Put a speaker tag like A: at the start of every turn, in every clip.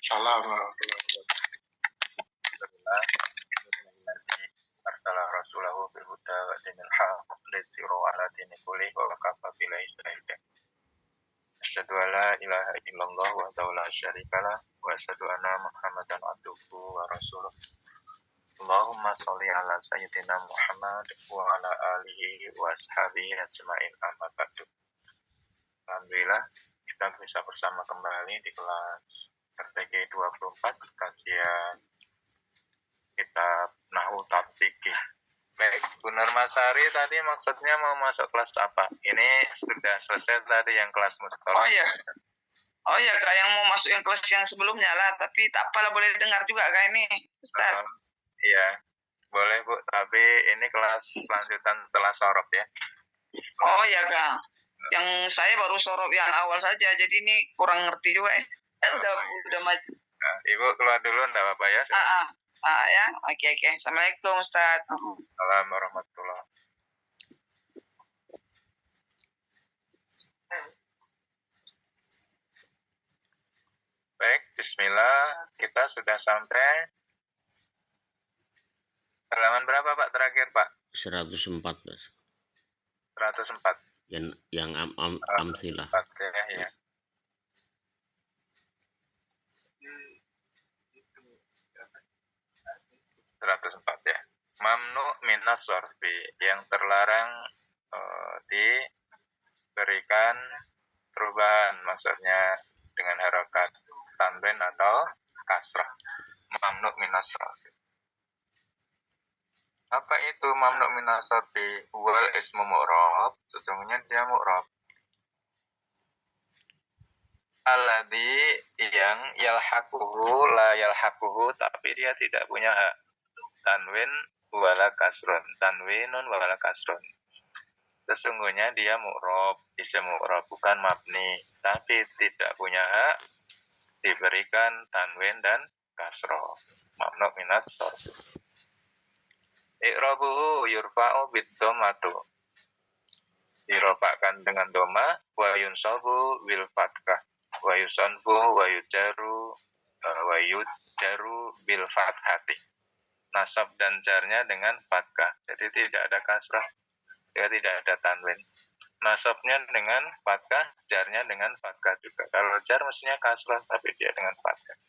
A: Salam warahmatullahi wabarakatuh. Arsalah rasulahu bil huda wa dinil haq lidziro ala dini kulih wa kafa billahi syahida. Asyhadu an la ilaha illallah wa la syarikalah wa asyhadu anna Muhammadan abduhu wa rasuluh. Allahumma sholli ala sayyidina Muhammad wa ala alihi wa ashabihi ajmain amma ba'du. Alhamdulillah kita bisa bersama kembali di kelas RTG 24 kajian kitab Nahwu Tatbiqih. Baik, Bu Nurmasari tadi maksudnya mau masuk kelas apa? Ini sudah selesai tadi yang kelas mustalah.
B: Oh ya Kak, yang mau masuk yang kelas yang sebelumnya lah, tapi tak apalah boleh dengar juga Kak ini, Ustaz.
A: Iya, boleh Bu, tapi ini kelas lanjutan setelah sorob ya.
B: Oh ya Kak, yang saya baru sorob yang awal saja, jadi ini kurang ngerti juga ya. Udah maju.
A: Nah, Ibu keluar dulu enggak apa-apa ya?
B: Ya, oke. Assalamualaikum Ustaz.
A: Assalamualaikum warahmatullahi. Baik, bismillah. Kita sudah sampai halaman berapa Pak terakhir Pak?
C: 104.
A: 104.
C: Yang amsilah.
A: Ya. Ya. Mamnu minas sorfi, yang terlarang diberikan perubahan, maksudnya dengan harokat tanwin atau kasrah. Mamnu minas sorfi. Apa itu mamnu minas sorfi? Wal ismu mu'rab, sesungguhnya dia mu'rab. Alladzi yang yalhaquhu la yalhaquhu, tapi dia tidak punya hak. Tanwin wala kasrun, tanwinun wala kasrun. Sesungguhnya dia mu'rab, isim mu'rab, bukan mabni, tapi tidak punya hak diberikan tanwin dan kasroh. Mamnu minas sorf. I'rabuhu yurfa'u bid-dhammatu, dirofakkan dengan doma, wa yunsabu bil fathah, wa yusanbu wa yujaru bil fathati. Nasab dan jarnya dengan fathah, jadi tidak ada kasrah, tidak ada tanwin. Nasabnya dengan fathah, jarnya dengan fathah juga. Kalau jar mestinya kasrah, tapi dia dengan fathah.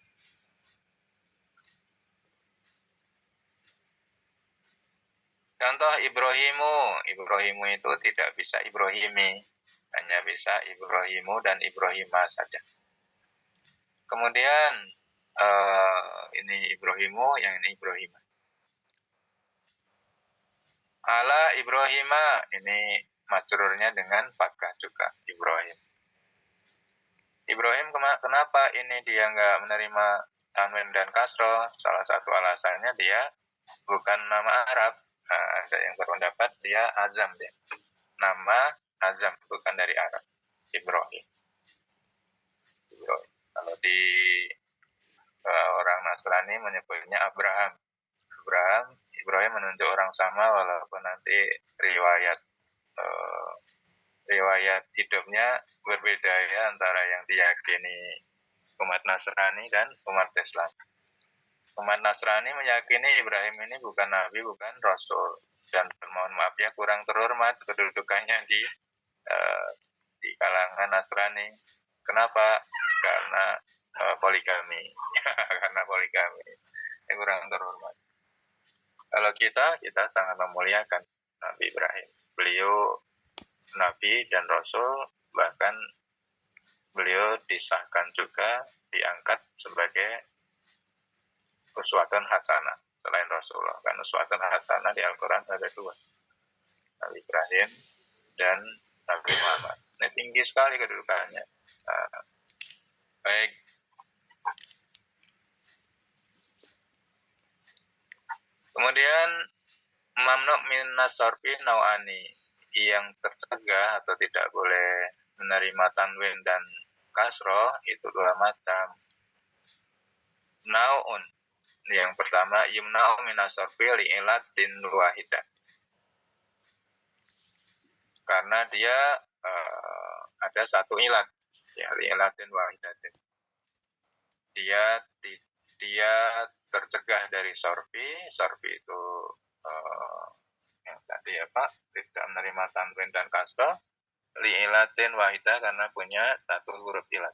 A: Contoh Ibrahimu itu tidak bisa Ibrahimi, hanya bisa Ibrahimu dan Ibrahimah saja. Kemudian ini Ibrahimu, yang ini Ibrahimah. Ala Ibrahimah, ini majrurnya dengan fathah juga, Ibrahim. Ibrahim kenapa ini dia nggak menerima tanwin dan kasroh? Salah satu alasannya dia bukan nama Arab. Nah, ada yang berpendapat dia azam dia. Nama azam, bukan dari Arab. Ibrahim. Kalau di orang Nasrani menyebutnya Abraham. Ibrahim menunjuk orang sama, walaupun nanti riwayat hidupnya berbeda ya, antara yang diyakini umat Nasrani dan umat Islam. Umat Nasrani meyakini Ibrahim ini bukan nabi, bukan rasul, dan mohon maaf ya, kurang terhormat kedudukannya di kalangan Nasrani. Kenapa? Karena poligami. Karena poligami. Ini kurang terhormat. Kalau kita sangat memuliakan Nabi Ibrahim. Beliau nabi dan rasul, bahkan beliau disahkan juga, diangkat sebagai uswatun hasanah selain Rasulullah. Karena uswatun hasanah di Al-Quran ada dua, Nabi Ibrahim dan Nabi Muhammad. Ini tinggi sekali kedudukannya. Baik. Kemudian mamnu minas sorfi nau'ani, yang tercegah atau tidak boleh menerima tanwin dan kasroh itu dua macam. Nau'un, yang pertama yumna'u minas sorfi li'ilatin wahidah, karena dia ada satu ilat, ya, li'ilatin wahidatin, dia dia tercegah dari sorfi itu yang tadi ya Pak, tidak menerima tanwin dan kasroh, li'ilatin wahidah karena punya satu huruf ilat.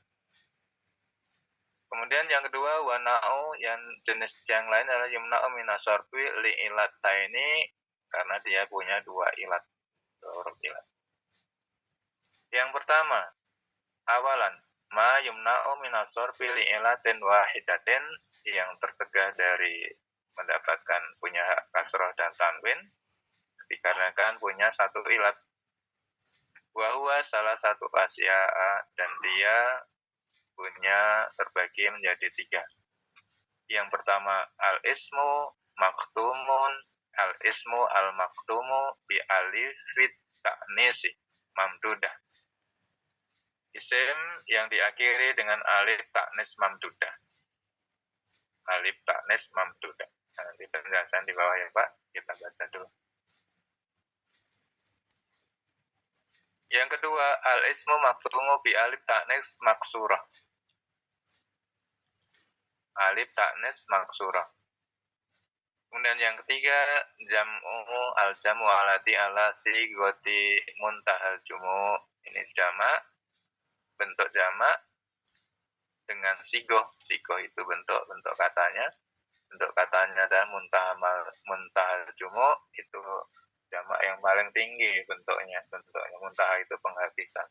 A: Kemudian yang kedua, wana'u, yang jenis yang lain adalah yumna'u minasorfi li'ilataini karena dia punya dua ilat, dua huruf ilat. Yang pertama, awalan, ma yumna'u minasorfi li'ilatin wahidatin yang tercegah dari mendapatkan punya hak kasroh dan tanwin dikarenakan punya satu ilat. Wahwa salah satu asya'a dan dia punya terbagi menjadi tiga. Yang pertama al-ismu maktumun, al-ismu al-maktumu bi alifit ta'nisi mamdudah. Isim yang diakhiri dengan alif ta'nis mamdudah. Alif ta'nis mamdudah. Nanti penjelasan di bawah ya Pak, kita baca dulu. Yang kedua, al-ismu maktumu bi alif ta'nis maksurah. Alif ta'nis maksurah. Kemudian yang ketiga, jam'u al-jam'u alati ala sigoti muntahal jumu. Ini jamak, bentuk jamak dengan sigoh. Sigoh itu bentuk katanya. Bentuk katanya dan muntahal jumu itu jamak yang paling tinggi bentuknya. Muntaha itu penghabisan.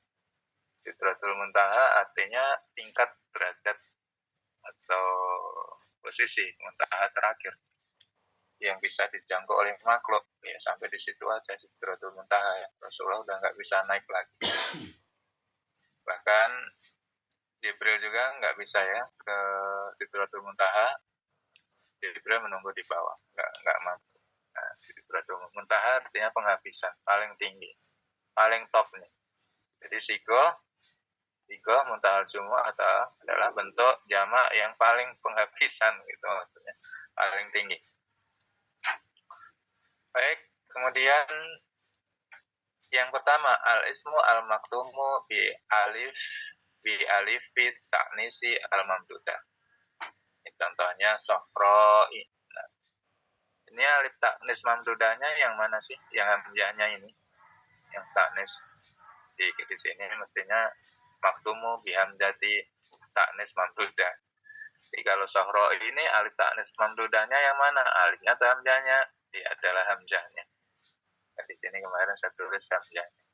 A: Sidratul muntaha artinya tingkat derajat atau posisi muntaha terakhir yang bisa dijangkau oleh makhluk. Ya sampai di situ aja sidratul muntaha ya. Rasulullah udah nggak bisa naik lagi. Bahkan Jibril juga nggak bisa ya ke sidratul muntaha. Jibril menunggu di bawah, nggak mampu. Nah, sidratul muntaha artinya penghabisan paling tinggi, paling top nih. Jadi sigoh muntahal jumu atau adalah bentuk jamak yang paling penghabisan gitu maksudnya, paling tinggi. Baik, kemudian yang pertama al-ismu al-maktumu bi alifit ta'nisi al-mamdudah. Ini contohnya sohro'i. Nah, ini alif ta'nis mamdudahnya yang mana sih? Yang hamzahnya ini, yang ta'nis di sini mestinya maktumu bi hamzati ta'nis mamdudah. Jadi kalau sohro'i ini alif ta'nis mamdudahnya yang mana? Alifnya atau hamzahnya? Dia adalah hamzahnya. Nah, di sini kemarin saya tulis hamzahnya.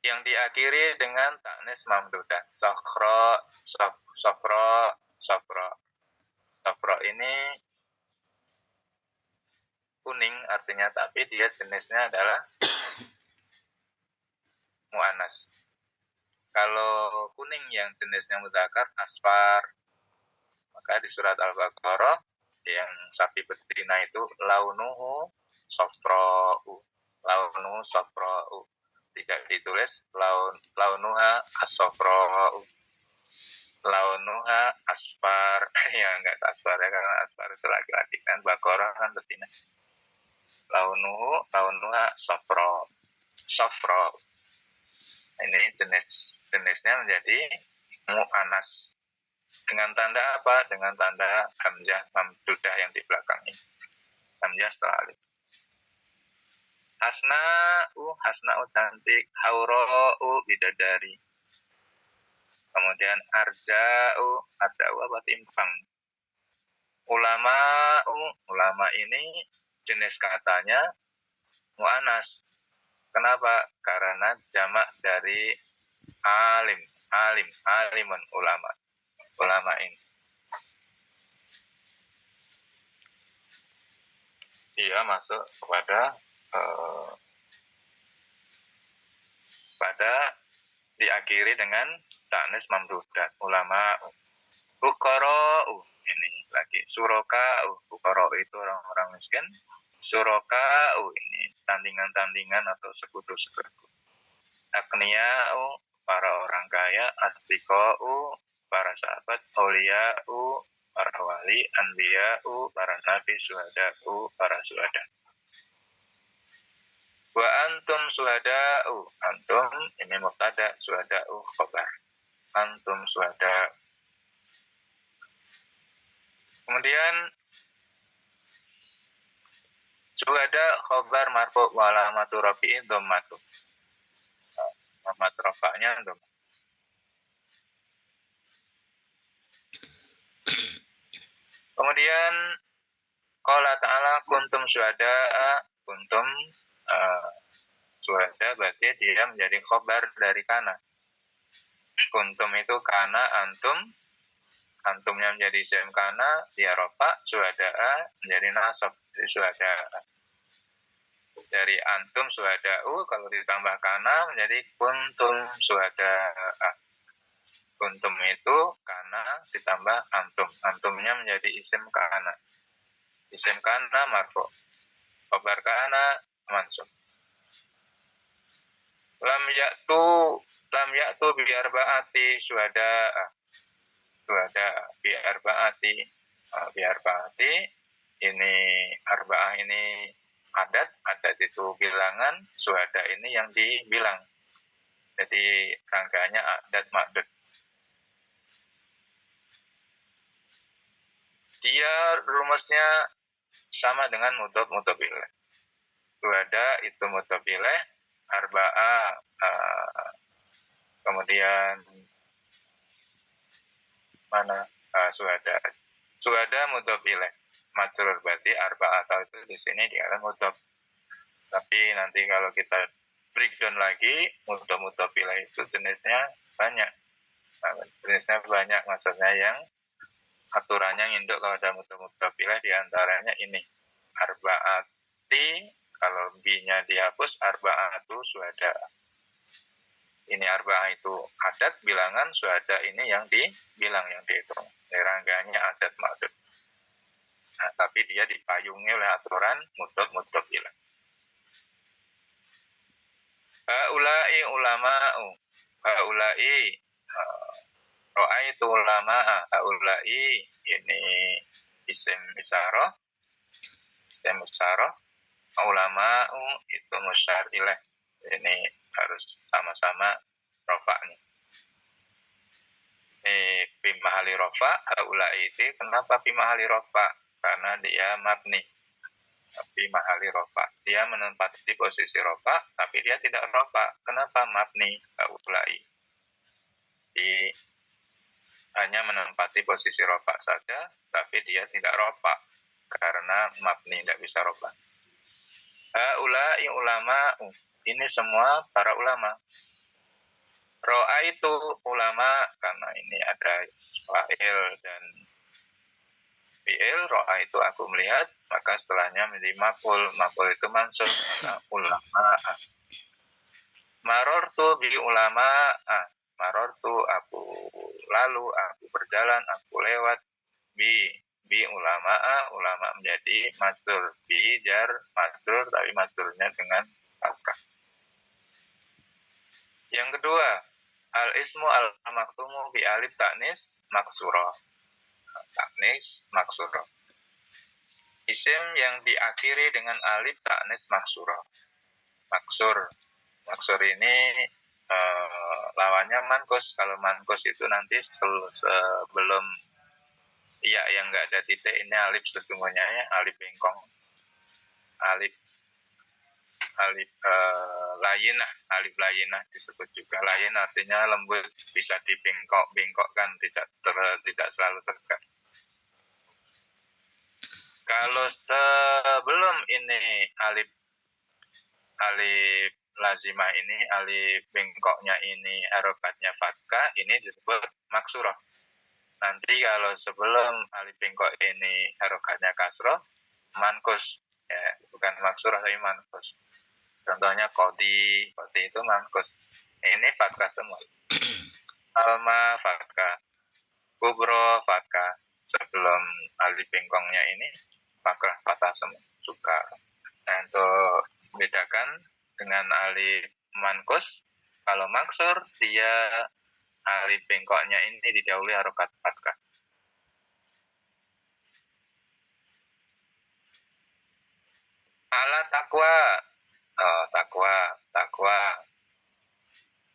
A: Yang diakhiri dengan ta'nis mamdudah. Sofro ini kuning artinya, tapi dia jenisnya adalah mu'anas. Kalau kuning yang jenisnya mudzakkar asfar, maka di surat Al-Baqarah yang sapi betina itu launuhu sofra'u. Tidak ditulis launuha as-sofra'u. Launuha asfar. Ya enggak asfar ya, karena asfar itu laki-laki kan, Baqarah kan betina. Launuha sofra. Ini jenisnya menjadi mu'anas. Dengan tanda apa? Dengan tanda hamzah mamdudah yang di belakang ini. Hamzah setelah alif. Hasna'u cantik, haura'u bidadari. Kemudian arja'u apa? Timpang. Ulama ini jenis katanya mu'anas. Kenapa? Karena jamak dari alimun ulama ini. Dia masuk kepada diakhiri dengan ta'nis mamdudah, ulama. Fuqara'u ini lagi suroka'u. Fuqara'u itu orang-orang miskin. Suroka'u ini tandingan-tandingan atau sekutu-sekutu. Aghniya'u para orang kaya. Asdiqa'u para sahabat. Auliya'u para wali. Anbiya'u para nabi. Syuhada'u para syuhada. Wa antum syuhada'u. Antum ini mubtada, syuhada'u khabar. Antum syuhada'u. Kemudian suada khobar marfu wa alamatu rafi'in dhammatu. Alamat rafa'nya dhammah. Kemudian qala ta'ala kuntum syuhada'a, kuntum syuhada berarti dia menjadi khobar dari kana. Kuntum itu kana, antumnya menjadi isim kana, dia rofa, syuhada'a menjadi nasab, jadi syuhada'a. Dari antum syuhada'u, kalau ditambah kana menjadi kuntum syuhada'a. Kuntum itu kana ditambah antum, antumnya menjadi isim kana. Isim kana marfu, khobar kana mansub. Lam ya'tu bi arba'ati syuhada'a. Syuhada'a bi arba'ati. Bi arba'ati ini arba'ah ini adat itu bilangan, syuhada ini yang dibilang. Jadi rangkaiannya adat ma'dud. Dia rumusnya sama dengan mudhof ilaih. Syuhada itu mudhof ilaih, arba'ah kemudian mana syuhada mudhof ilaih, majrur berarti arba'ah atau itu di sini dikatakan mudhof. Tapi nanti kalau kita breakdown lagi, mudhof ilaih itu jenisnya banyak. Jenisnya banyak, maksudnya yang aturannya nginduk kalau ada mudhof ilaih diantaranya ini arba'ati, kalau b-nya dihapus arba'atu syuhada. Ini arba'ah itu adat bilangan, syuhada ini yang dibilang, yang dihitung. Rangkaiannya adat ma'dud. Nah, tapi dia dipayungi oleh aturan mudhof ilaih. Haula'i ulama'u. Haula'i ra'aitu ulama'a. Haula'i ini isim isyarah. Isim isyarah. Ulama'u itu musyar ilaih. Ini harus sama-sama rofa nih. Fi mahali rofa, haula'i itu kenapa fi mahali rofa? Karena dia mabni. Fi mahali rofa. Dia menempati posisi rofa, tapi dia tidak rofa. Kenapa mabni haula'i? Hanya menempati posisi rofa saja, tapi dia tidak rofa. Karena mabni, tidak bisa rofa. Haula'i ulama'u. Ini semua para ulama. Ro'a itu ulama, karena ini ada fa'il dan fi'il. Ro'a itu aku melihat, maka setelahnya menjadi maf'ul. Maf'ul itu mansub, maka ulama. Marortu bi ulama. Marortu aku lalu, aku berjalan, aku lewat. Bi ulama. Ulama menjadi majrur. Bi jar majrur, tapi majrurnya dengan fathah. Yang kedua, al-ismu al-maktumu bi alif ta'nis maksura. Ta'nis maksura. Isim yang diakhiri dengan alif ta'nis maksura. Maksur ini lawannya mankus. Kalau mankus itu nanti sebelum ya yang enggak ada titik, ini alif sesungguhnya ya, alif bengkong. Alif alif layinah disebut juga. Layin artinya lembut, bisa dibengkok-bengkokkan, tidak selalu tegak. Kalau sebelum ini alif lazimah ini, alif bengkoknya ini harokatnya fathah, ini disebut maksurah. Nanti kalau sebelum alif bengkok ini harokatnya kasroh, mankus. Ya, bukan maksurah tapi mankus. Contohnya kodi itu mankus. Ini fathah semua. Alma fathah, kubro fathah. Sebelum alif bengkongnya ini fathah semua. Suka. Nah, untuk membedakan dengan alif mankus, kalau maksur dia alif bengkoknya ini didahului harokat fathah. Ala takwa.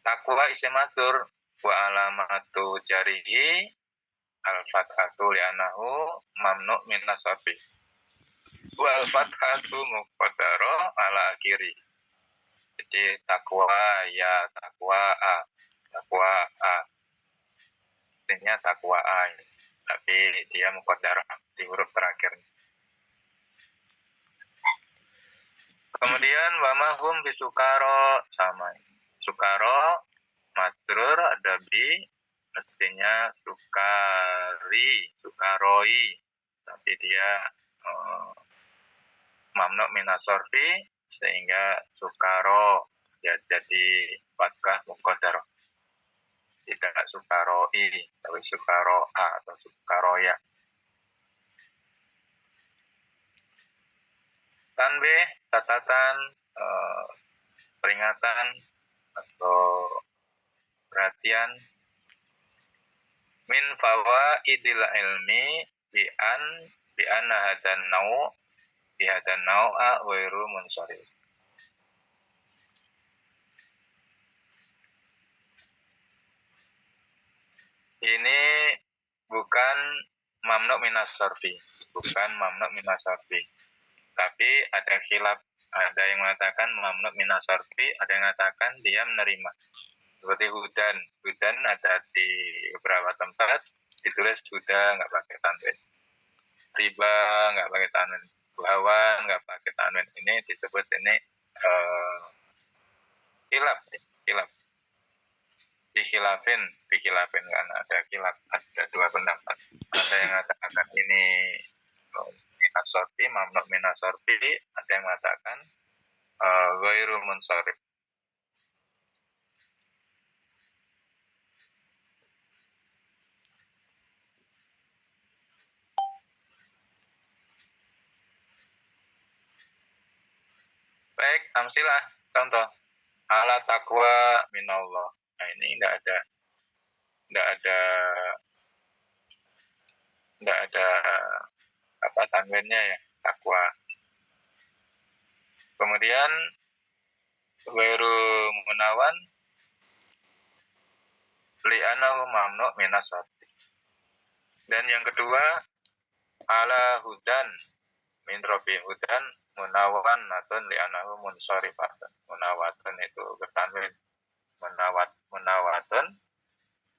A: Takwa isim majrur wa alamatu jarihi al-fathatu li'anahu mamnu min nasarfi. Wal fathatu muqaddaro ala akhiri. Jadi takwa ya takwa a. Artinya takwa a. Tapi dia muqaddaro di huruf terakhir. Kemudian wamahum bisukaro sama. Sukaro majrur ada bi, mestinya sukari, sukaroi, tapi dia mamnu minasorfi sehingga sukaro ya jadi fathah muqaddar, tidak sukaroi tapi sukaroa atau sukaroya. Tanbih, catatan, peringatan atau perhatian. Min fawaidil ilmi bi anna hadan nau'a ghairu munsharif. Ini bukan mamnu minas sarfi, tapi ada khilaf. Ada yang mengatakan mamnu minas sarfi, ada yang mengatakan dia menerima. Seperti hudan ada di beberapa tempat ditulis huda nggak pakai tanwin, riba nggak pakai tanwin, buhawan nggak pakai tanwin. Ini disebut ini khilaf. Dikhilafin karena ada khilaf, ada dua pendapat. Ada yang mengatakan ini minasorfi, mamnu minasorfi, ada yang mengatakan ghairu munsharif. Baik, amsilah, contoh. Ala taqwa minallah. Nah, ini enggak ada apa tanwinnya ya, takwa. Kemudian ghairu munawan li'anahu mamnu minas sarfi. Dan yang kedua ala hudan min rabbi hudan munawan natun li'anahu munsharifatan. Munawatun itu bertanwin. Munawatun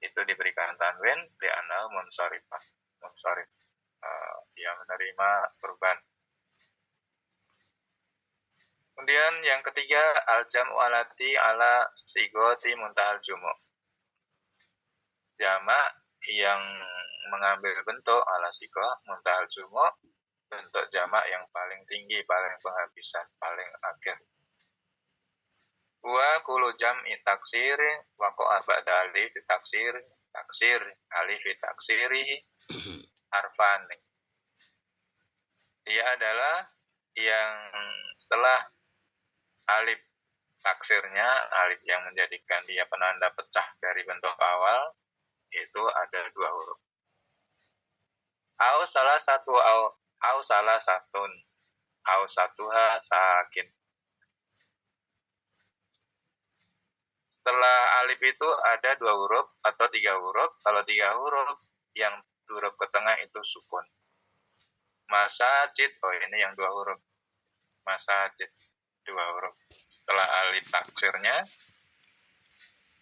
A: itu diberikan tanwin li'anahu munsharifah. Munsharif. Dia menerima kurban. Kemudian yang ketiga al-jam'u alati ala sigoti muntahal jumu'. Jamak yang mengambil bentuk ala sigoh muntahal jumu', bentuk jamak yang paling tinggi, paling penghabisan, paling akhir. Wa kullu jam'i taksiri wa qa'a ba'da alif taksir alif taksiri harfan. Dia adalah yang setelah alif taksirnya, alif yang menjadikan dia penanda pecah dari bentuk awal, itu ada dua huruf. Au salah satun, au satuha sakin. Setelah alif itu ada dua huruf atau tiga huruf. Kalau tiga huruf, yang huruf ke tengah itu sukun. Masajid, oh ini yang dua huruf. Masajid, dua huruf. Setelah alif taksirnya,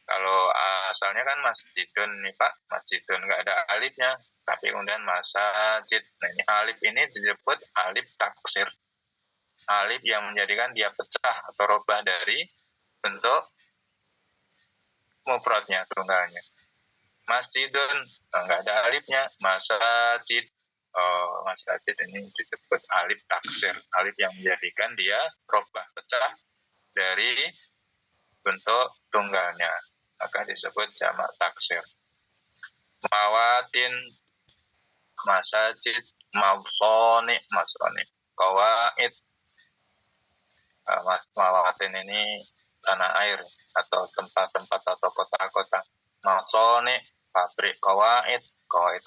A: kalau asalnya kan masjidun nih Pak, masjidun nggak ada alifnya, tapi kemudian masajid. Nah ini alif ini disebut alif taksir. Alif yang menjadikan dia pecah atau robah dari bentuk mufradnya, tunggalnya. Masjidun, nggak ada alifnya, masajid. Oh, masajid ini disebut alif taksir. Alif yang menjadikan dia robah, pecah dari bentuk tunggalnya. Maka disebut jamak taksir. Mawatin, masajid, masoni, kawaid. Mawatin ini tanah air atau tempat-tempat atau kota-kota. Masoni, pabrik. Kawaid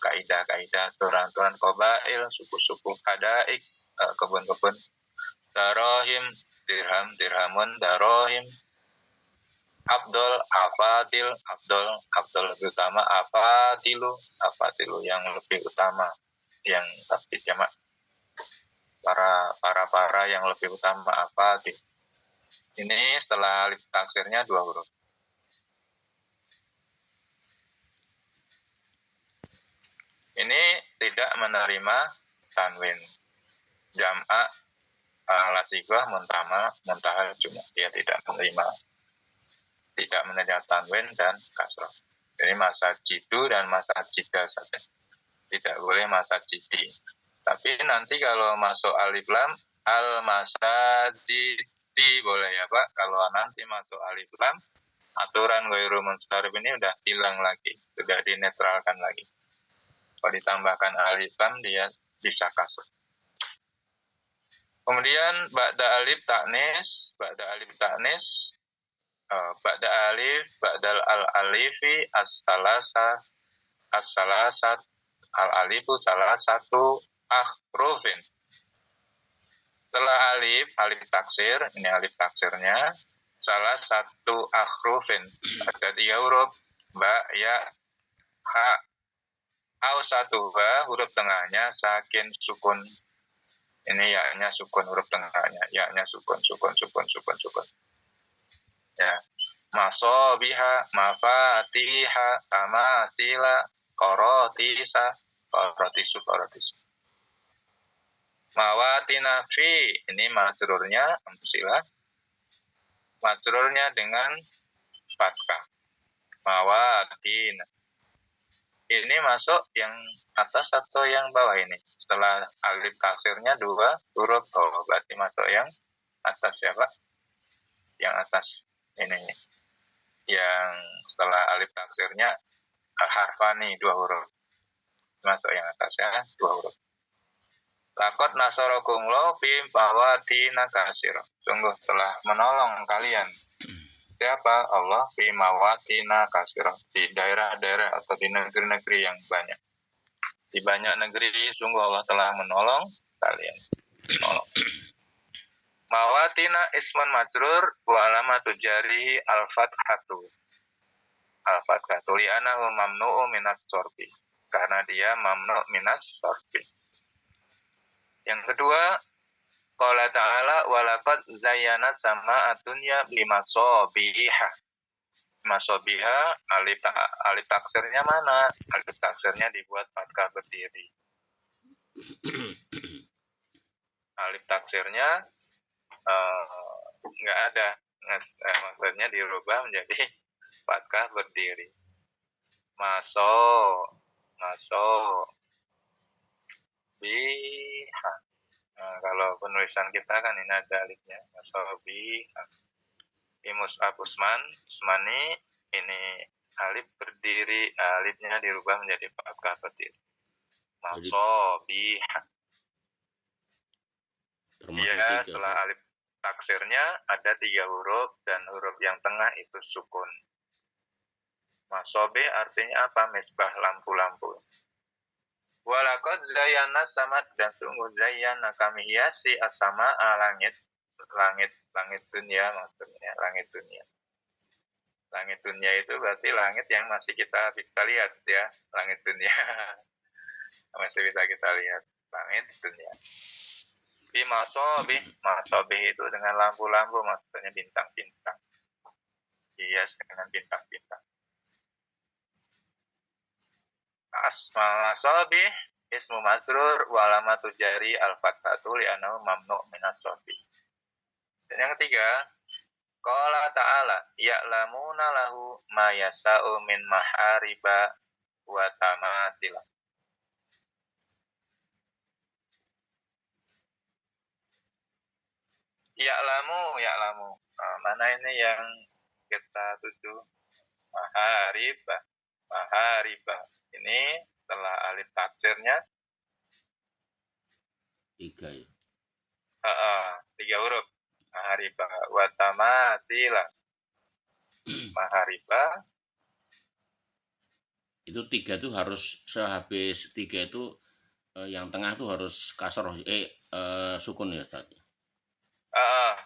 A: kaidah, aturan-aturan. Qabail, suku-suku. Hadaik, kebun-kebun. Darohim, dirhamun, darohim. Abdul, afadil, Abdul lebih utama, afadilu yang lebih utama, yang tapi jamak para yang lebih utama afadil. Ini setelah alif taksirnya 2 huruf. Ini tidak menerima tanwin. Jam'a lasigah muntaha cuma dia tidak menerima tanwin dan kasrah. Jadi masa jidu dan masa jida saja. Tidak boleh masa jidi. Tapi nanti kalau masuk alif lam, al masajidi boleh ya Pak. Kalau nanti masuk alif lam, aturan ghairu munsharif ini udah hilang lagi, sudah dinetralkan lagi. Kalau ditambahkan alif lam dia bisa kasrah. Kemudian ba'da alif taknis, ba'da alif, ba'dal al-alifi as-salasat al-alifu salah satu ahrufin. Setelah alif taksir, ini alif taksirnya, salah satu ahrufin, ada 3 huruf, ba, ya, ha, Ausatuha huruf tengahnya sakin sukun. Ini ya-nya sukun huruf tengahnya. Ya-nya sukun. Ya. Masobiha, mafatiha, tamasila, korotisa. Mawatina fi, ini majrurnya, amsila. Majrurnya dengan fathah. Mawatina. Ini masuk yang atas atau yang bawah ini? Setelah alif taksirnya 2 huruf, berarti masuk yang atas ya Pak? Yang atas ini. Yang setelah alif taksirnya harfani 2 huruf. Masuk yang atas ya, 2 huruf. Lakot nasarakumullahu fi mawatina kasira. Sungguh telah menolong kalian. Siapa? Allah fi mawatina kasirah, di daerah-daerah atau di negeri-negeri yang banyak. Di banyak negeri sungguh Allah telah menolong kalian. Mawatina isman majrur wa alamatu jarihi al-fathatu. Al-fathatu li'anahu mamnu'u minas sorbi. Karena dia mamnu' minas sorbi. Yang kedua, qala ta'ala walaqad zayyana sama atunya bimasobiha. Masobiha alif taksirnya mana? Alif taksirnya dibuat fathah berdiri. Alif taksirnya nggak ada, maksudnya dirubah menjadi fathah berdiri. Maso biha. Nah, kalau penulisan kita kan ini ada alifnya. Masobiha. Imus Usmani ini alif berdiri, alifnya dirubah menjadi fathah berdiri. Masobiha. Dia setelah alif taksirnya ada 3 huruf dan huruf yang tengah itu sukun. Masobe artinya apa? Misbah lampu-lampu. Walaqad zayyana sama, dan sungguh zayyana kami hiasi asama langit dunia, maksudnya langit dunia. Langit dunia itu berarti langit yang masih kita bisa lihat ya, langit dunia. Masih bisa kita lihat langit dunia. Di masobih itu dengan lampu-lampu, maksudnya bintang-bintang. Hias dengan bintang-bintang. Masobih ismu masrur wa alamatu jari al-fathatu li'annahu mamnu' minas sobi. Dan yang ketiga, qala ta'ala ya'lamuna lahu ma yasa'u min mahariba wa tamasila. Ya'lamu. Nah, mana ini yang kita tuju? Mahariba. Ini setelah alif taksirnya
C: 3 ya.
A: 3 huruf. Mahariba wa tamasila. Mahariba.
C: Itu 3 itu harus sehabis 3 itu yang tengah itu harus kasroh sukun ya tadi.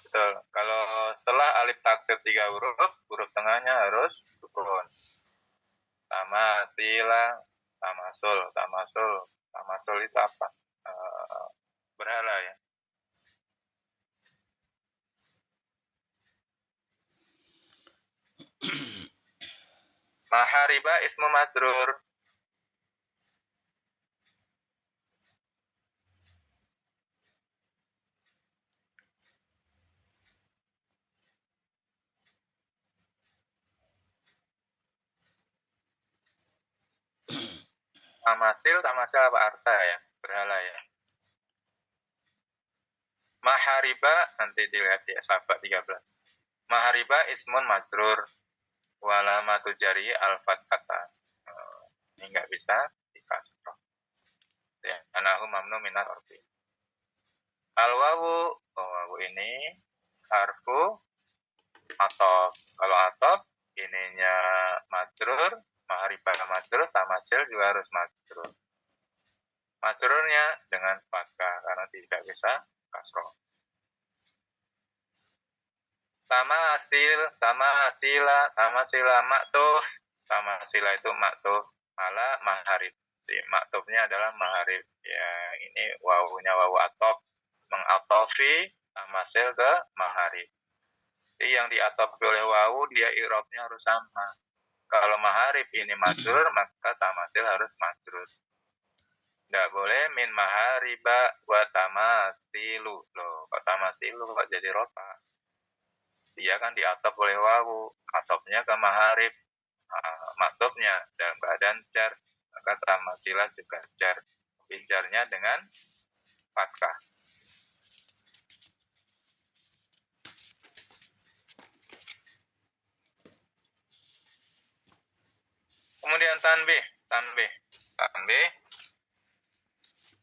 A: Betul. Kalau setelah alif taksir 3 huruf, huruf tengahnya harus sukun. Tamasila, tamasul, tamasul. Tamasul itu apa? Berhala ya. Mahariba ismu majrur. Tamasil, tamasil apa arta ya? Berhala ya. Mahariba, nanti dilihat ya, sahabat 13. Mahariba ismun majrur. Walamatu jari alfat kata. Ini nggak bisa dikasroh. Ya, anahu mamnu minal orfi. Al-wawu, wawu ini harfu atop. Kalau atop, ininya majrur, maharibah majrur, tamasil juga harus majrur. Majrurnya dengan fathah karena tidak bisa kasroh. Tamasila maktuh. Tamasila itu maktuh. Malah maharib. Maktubnya adalah maharib. Ya, ini wawunya wawu atop. Mengatofi tamasil ke maharib. Jadi yang diatofi oleh wawu, dia irobnya harus sama. Kalau maharib ini majrur, maka tamasil harus majrur. Tidak boleh min mahariba wa tamasilu. Loh, kok tamasilu kok jadi rofa? Dia kan diatop oleh wawu, atopnya ke maharib, maktubnya dalam keadaan jar, maka tamasilah juga jar. Jarnya dengan fathah. Kemudian tanbih,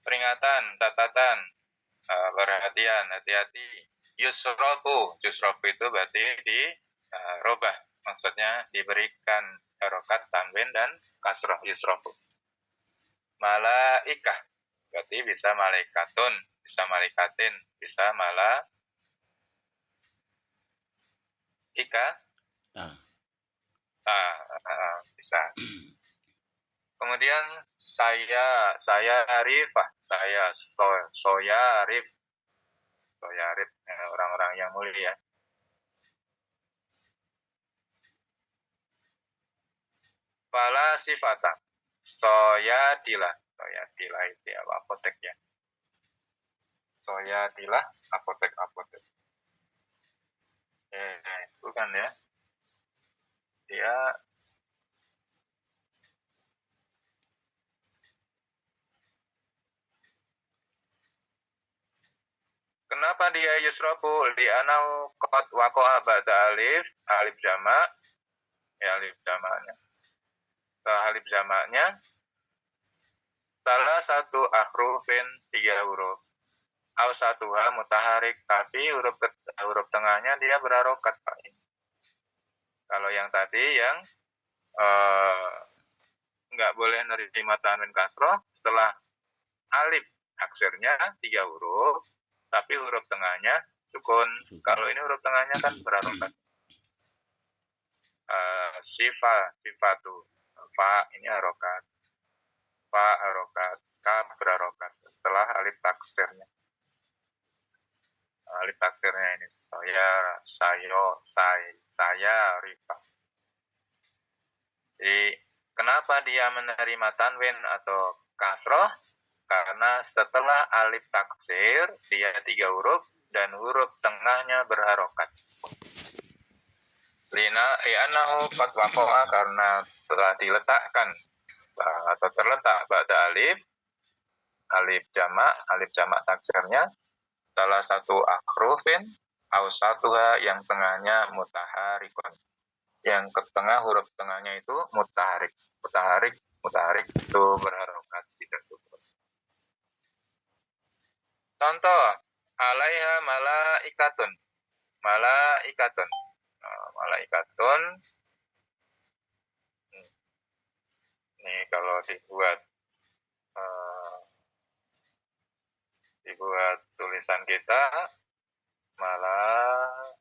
A: peringatan, catatan, perhatian, hati-hati. Yusrofu itu berarti dirobah, maksudnya diberikan harokat tanwin dan kasroh yusrofu. Malaikah, berarti bisa malaikatun, bisa malaikatin, bisa malaika, bisa. Kemudian saya arifah, soya arif, orang-orang yang mulia. Fala sifata, soya dilah itu apa, apotek ya. Soya dilah, apotek. Bukan ya. Dia kenapa dia yusrofu? Li'anau qad waqa'a ba'da alif jamak, ya alif jamaknya. Setelah alif jamaknya, salah satu ahrufin 3 huruf. Au satuha mutaharik, tapi huruf tengahnya dia berharokat. Kalau yang tadi yang nggak boleh nerima tanwin kasroh, setelah alif aksirnya 3 huruf, tapi huruf tengahnya sukun. Kalau ini huruf tengahnya kan berharokat. Sifatu, fa ini harokat, fa harokat, ka berharokat setelah alif taksirnya. Alif taksirnya ini saya, rifa. Jadi kenapa dia menerima tanwin atau kasroh? Karena setelah alif taksir dia 3 huruf dan huruf tengahnya berharokat. Li'annahu qad waqa'a, karena telah diletakkan atau terletak pada alif jamak taksirnya, salah satu akrufin au satuha yang tengahnya mutaharikun. Yang ke tengah huruf tengahnya itu mutaharik itu berharokat, tidak sukun. Contoh, alaiha malaikatun. Ini kalau dibuat tulisan kita, malah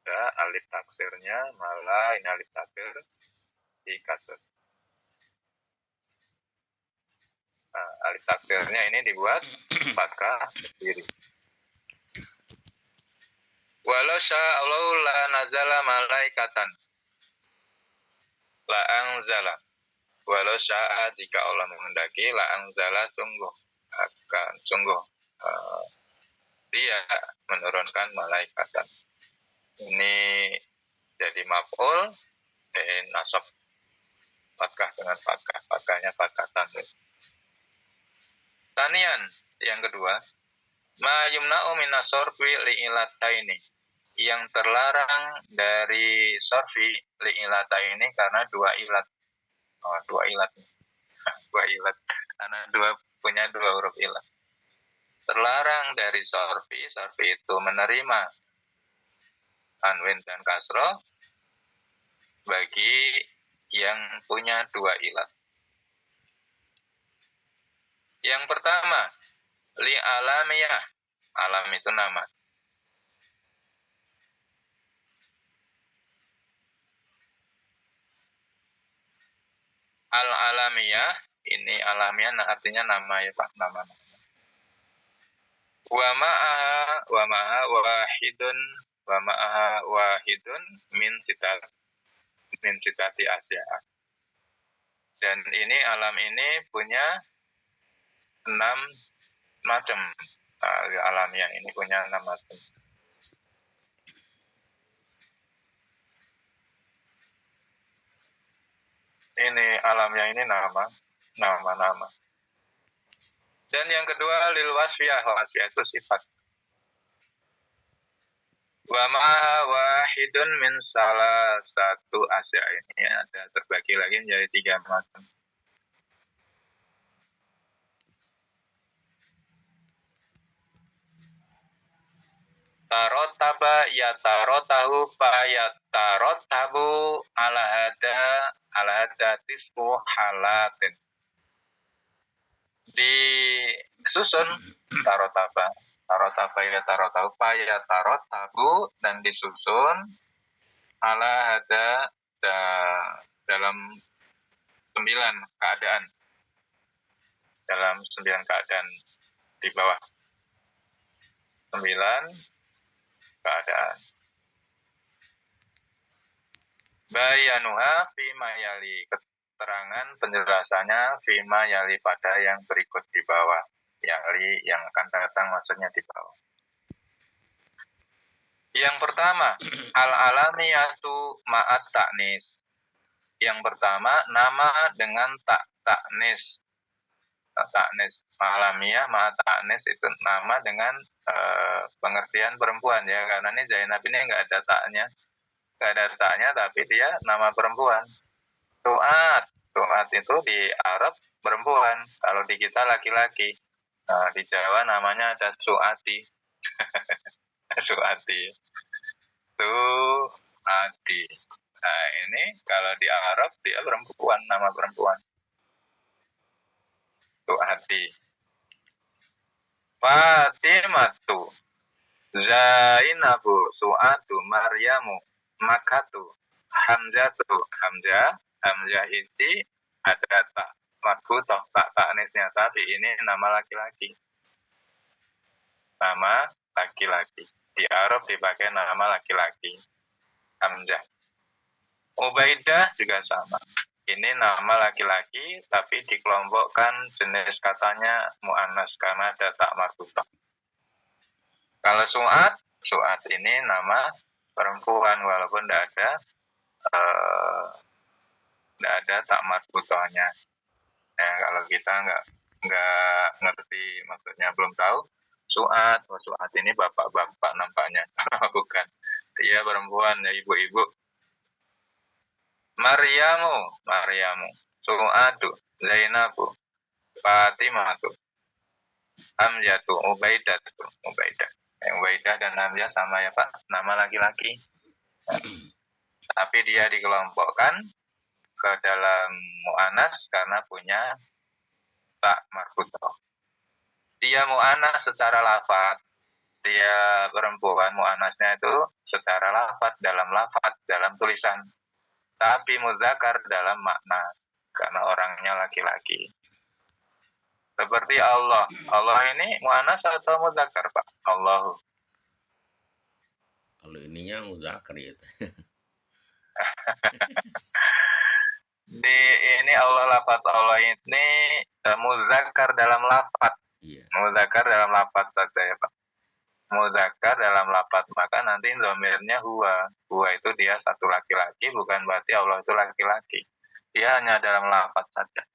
A: ada alif taksirnya, malah ini alif taksir di kasr. Nah, alif taksirnya ini dibuat fathah sendiri. Walau sya'allahu la nazala malaikatan la anzala. Walau sya'a jika Allah menghendaki la anzala sungguh dia menurunkan malaikatan. Ini jadi maf'ul nasab fathah dengan fathah, fathahnya fathah tanwin. Tanian yang kedua, ma yumna'u minas sorfi li'ilataini, yang terlarang dari sorfi li'ilataini karena dua ilat. Dua ilat. Dua ilat. Karena punya dua huruf ilat. Terlarang dari sorfi itu menerima tanwin dan kasroh bagi yang punya dua ilat. Yang pertama, li alamiyah. Alam itu nama. Al-alamiyah, ini alamiah artinya nama ya Pak, nama. Wa ma'aha wahidun min sitati Asia. Dan ini alam ini punya 6 macam. Alamiah ini punya 6 macam. Ini alamnya ini nama. Dan yang kedua lil wasfiyah itu sifat. Wa ma wahidun min salah satu asya, ini ada terbagi lagi menjadi 3 macam. Tarotaba ya tarotahu fa ya tarotabu ala hada tisku halatin. Disusun tarotaba ya tarotahu fa ya tarotabu, dan disusun ala hada dalam 9 keadaan. Dalam 9 keadaan di bawah. 9 keadaan. Bayanuha fima yali, keterangan penjelasannya fima yali pada yang berikut di bawah. Yang akan datang maksudnya di bawah. Yang pertama, al-alamiyatu ma'at ta'nis. Yang pertama, nama dengan ta'nis. Ta'nis, alamiah ma'at ta'nis itu nama dengan pengertian perempuan ya, karena ini Zainab ini nggak ada taknya, tapi dia nama perempuan. Tu'at itu di Arab perempuan, kalau di kita laki-laki. Nah, di Jawa namanya ada Su'ati. Su'ati. Tu'ati. Nah, ini kalau di Arab dia perempuan, nama perempuan. Tu'ati. Fatimatu, Zainabu, Su'atu, Maryamu, Makatu, Hamzatu. Hamzah itu ada tak marfutoh, tak ta'nisnya, tapi ini nama laki-laki. Nama laki-laki. Di Arab dipakai nama laki-laki. Hamzah. Ubaidah juga sama. Ini nama laki-laki, tapi dikelompokkan jenis katanya mu'annas karena ada tak marfutoh. Kalau Su'at ini nama perempuan, walaupun tidak ada tak marfutohnya. Ya, kalau kita nggak ngerti, maksudnya belum tahu, Su'at ini bapak-bapak nampaknya. Bukan. Dia perempuan, ya ibu-ibu. Maryamu, Su'atu, Zainabu, Fatimatu, Hamzatu, Ubaidah. Ubaidah dan Hamzah sama ya Pak, nama laki-laki. Tapi dia dikelompokkan ke dalam mu'anas karena punya tak marfutoh. Dia mu'anas secara lafaz dia perempuan muannasnya itu secara lafaz dalam tulisan, tapi muzakkar dalam makna karena orangnya laki-laki. Seperti Allah. Allah ini muannas atau muzakkar, Pak? Allahu.
C: Kalau ininya muzakkar ya.
A: Ini Allah, lafaz Allah ini muzakkar dalam lafaz.
C: Iya.
A: Muzakkar dalam lafaz saja ya, Pak. Muzakkar dalam lafaz, maka nanti dhamirnya huwa. Huwa itu dia satu laki-laki, bukan berarti Allah itu laki-laki. Dia hanya dalam lafaz saja.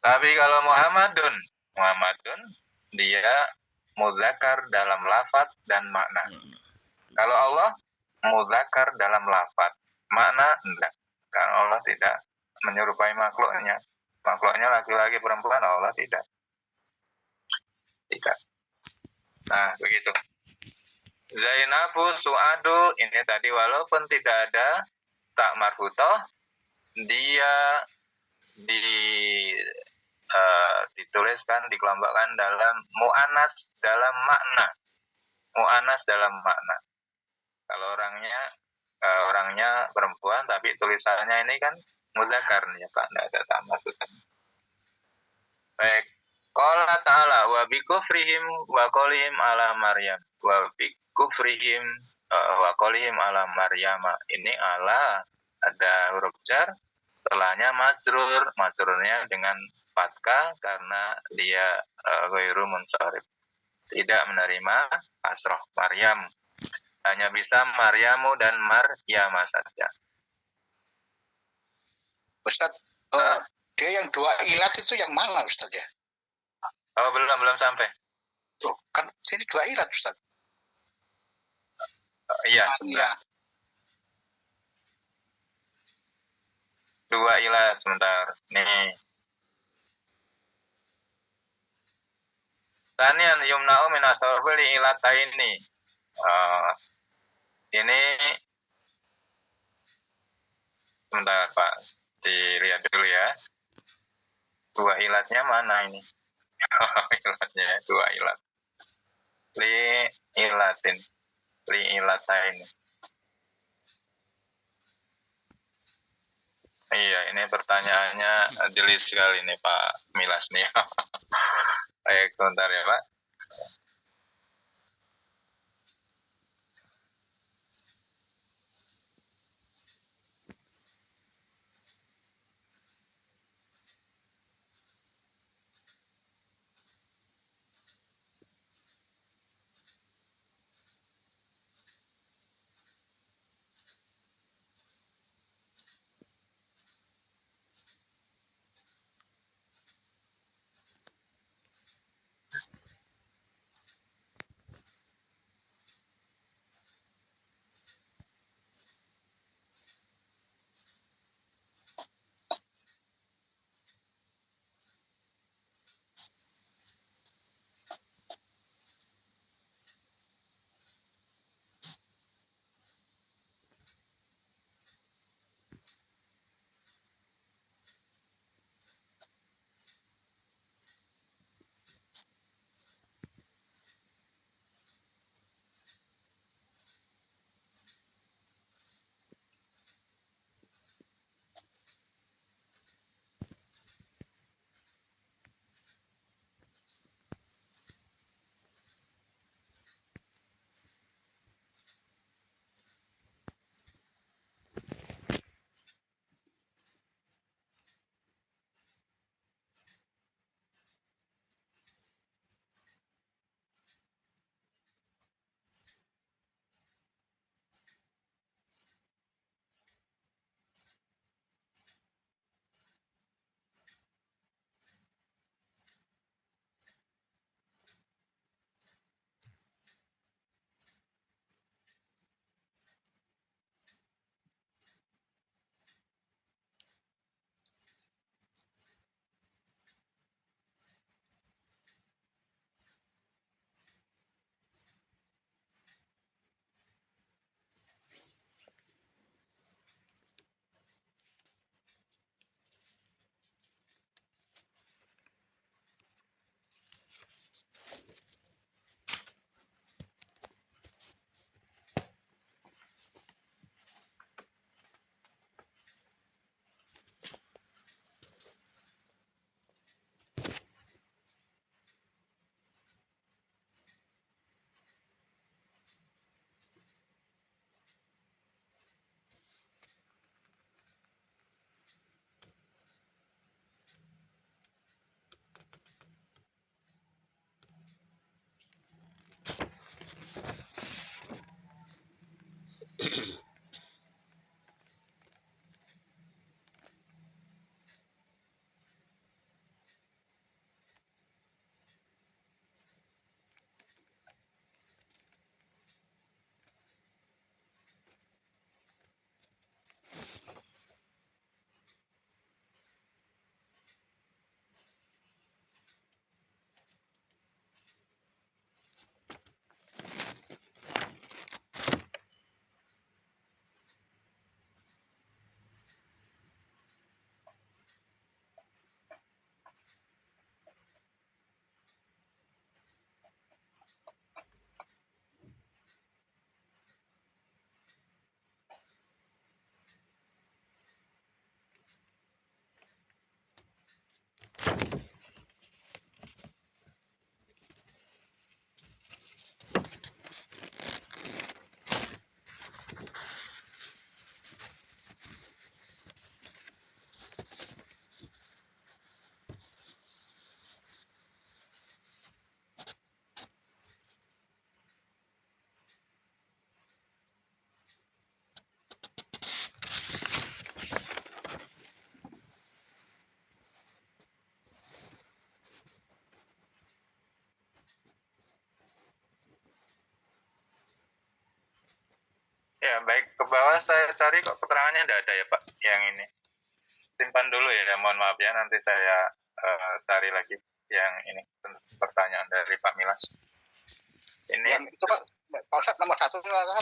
A: Tapi kalau Muhammadun dia muzakkar dalam lafaz dan makna. Kalau Allah muzakkar dalam lafaz, makna enggak. Karena Allah tidak menyerupai makhluknya. Makhluknya laki-laki perempuan, Allah tidak. Tidak. Nah, begitu. Zainabu Su'adu, ini tadi walaupun tidak ada tak marfutoh, dia dituliskan, dikelompokkan dalam mu'anas dalam makna. Mu'anas dalam makna. Kalau orangnya perempuan, tapi tulisannya ini kan muzakkar ya Pak, tidak ada tak marfutoh. Baik. Qala ta'ala wa bi kufrihim wa qawlihim ala Maryam wa bi kufrihim wa qawlihim ala Maryama. Ini ala ada huruf jar, setelahnya majrurnya dengan fathah karena dia ghairu munsharif, tidak menerima kasroh. Maryam hanya bisa Maryamu dan Maryama saja.
D: Ustaz, dia yang dua ilat itu yang mana Ustaz ya?
A: Oh, belum sampai.
D: Oh, kan ini dua ilat Ustaz.
A: Iya.
D: Iya.
A: Dua ilat sebentar. Nih. Tanian yumna'u min asrafil ilataini. Ini sebentar Pak, dilihat dulu ya. Dua ilatnya mana ini? Ilatnya dua ilat. Li ilatain. Iya, ini pertanyaannya jeli sekali nih Pak Milas nih. Baik, sebentar ya Pak. bawah saya cari kok keterangannya tidak ada ya Pak, yang ini. Simpan dulu ya, mohon maaf ya, nanti saya cari lagi yang ini, pertanyaan dari Pak Milas. Ini
D: Yang itu Pak Ustadz nomor 1 itu adalah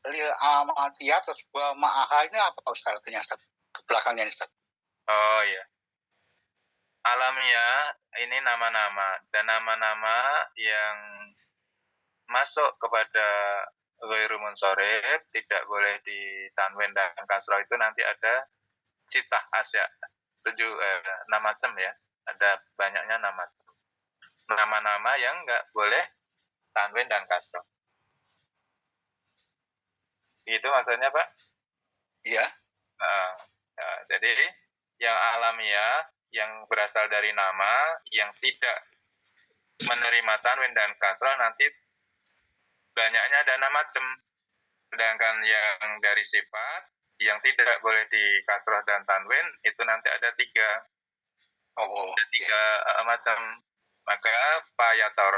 D: lil alamatiyah terus buah ma'aha ini apa Ustadz artinya Ustadz? Ke belakangnya Ustadz.
A: oh iya. Alamiah ini nama-nama, dan nama-nama yang masuk kepada ghairu munsorif tidak boleh ditanwin dan kasroh itu nanti ada citah asya 6 macam ya, ada banyaknya nama-nama yang nggak boleh tanwin dan kasroh. Itu maksudnya Pak?
D: Iya.
A: Jadi yang alamiah yang berasal dari nama yang tidak menerima tanwin dan kasroh nanti banyaknya ada 6 macam. Sedangkan yang dari sifat yang tidak boleh di kasroh dan tanwin itu nanti ada 3. Ada 3 macam. Maka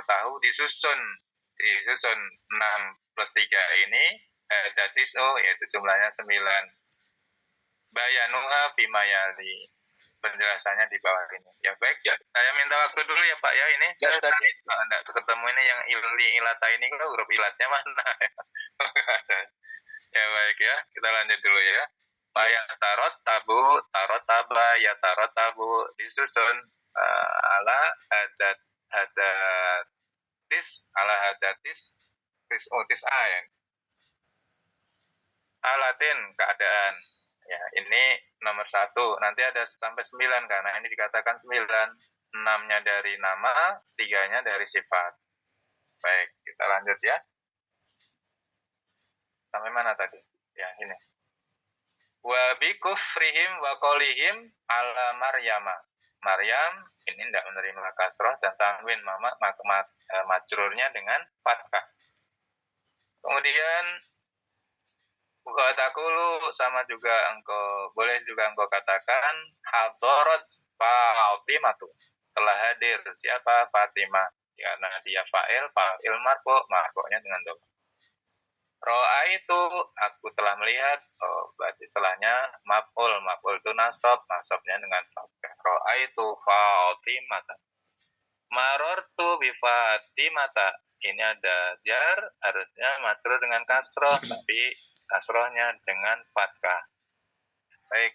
A: tahu disusun 6 plus 3 ini yaitu jumlahnya 9. Bayanuha bimayali. Penjelasannya di bawah ini. Ya baik, ya. Saya minta waktu dulu ya Pak ya ini.
D: Ya,
A: saya tidak ketemu ini yang ilata ini, kalau huruf ilatnya mana? Ya baik ya, kita lanjut dulu ya. Paya tarot taba ya tarot tabu disusun ala hadatis ain. Alatin keadaan. Ya, ini nomor 1. Nanti ada sampai 9 karena ini dikatakan 9. 6-nya dari nama, 3-nya dari sifat. Baik, kita lanjut ya. Sampai mana tadi? Ya, ini. Wa bi kufrihim wa qolihim ala Maryama. Maryam ini tidak menerima kasroh dan tanwin majrurnya dengan fathah. Kemudian wa taqulu sama juga boleh juga engkau katakan hadarat Fatimatu. Telah hadir siapa? Fatimah. Karena dia fa'il marfu'-nya dengan dhamma. Ro'a itu aku telah melihat, berarti setelahnya maf'ul itu nasabnya dengan fathah. Ro'a itu Fatimata. Marortu bi Fatimata. Ini ada jar, harusnya majrur dengan kasroh, tapi kasrohnya dengan fathah. Baik.